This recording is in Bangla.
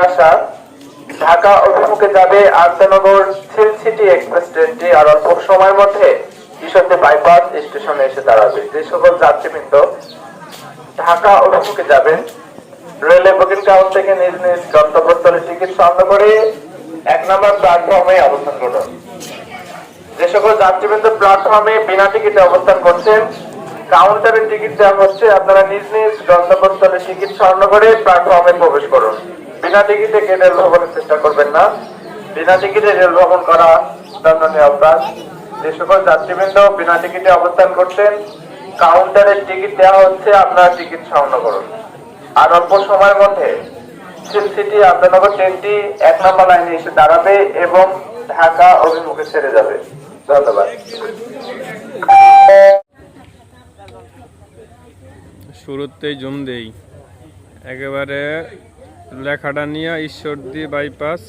আসা ঢাকা অভিমুখে যাবে আন্তনগর সিল্ক সিটি এক্সপ্রেস ট্রেনটি আর অল্প সময়ের মধ্যে ঈশ্বরদী বাইপাস স্টেশনে এসে দাঁড়াবে। যে সকল যাত্রীবৃন্দ ঢাকা অভিমুখে যাবেন রেলওয়ে বুকিং কাউন্টার থেকে নিজ নিজ গন্তব্যস্থলে টিকিট সংগ্রহ করে 1 নম্বর প্ল্যাটফর্মে অবস্থান করুন। যে সকল যাত্রীবৃন্দ প্ল্যাটফর্মে বিনা টিকিটে অবস্থান করছেন, কাউন্টারে টিকিট দেওয়া হচ্ছে, আপনারা নিজ নিজ গন্তব্যস্থলে টিকিট সংগ্রহ করে প্ল্যাটফর্মে প্রবেশ করুন। বিনা টিকিটে রেল ভ্রমণের চেষ্টা করবেন না। বিনা টিকিটে রেল ভ্রমণ করা দণ্ডনীয় অপরাধ। যে সকল যাত্রীবৃন্দ বিনা টিকিটে অবস্থান করছেন, কাউন্টারে টিকিট দেওয়া হচ্ছে, আপনারা টিকিট সংগ্রহ করুন। আর অল্প সময়ের মধ্যে সিল্ক সিটি আন্তনগর ট্রেনটি 1 নম্বর লাইনে এসে দাঁড়াবে এবং ঢাকা অভিমুখে ছেড়ে যাবে। ধন্যবাদ। শুরুতেই জুম দেই, একেবারে লেখাটা নিয়ে ঈশ্বরদী বাইপাস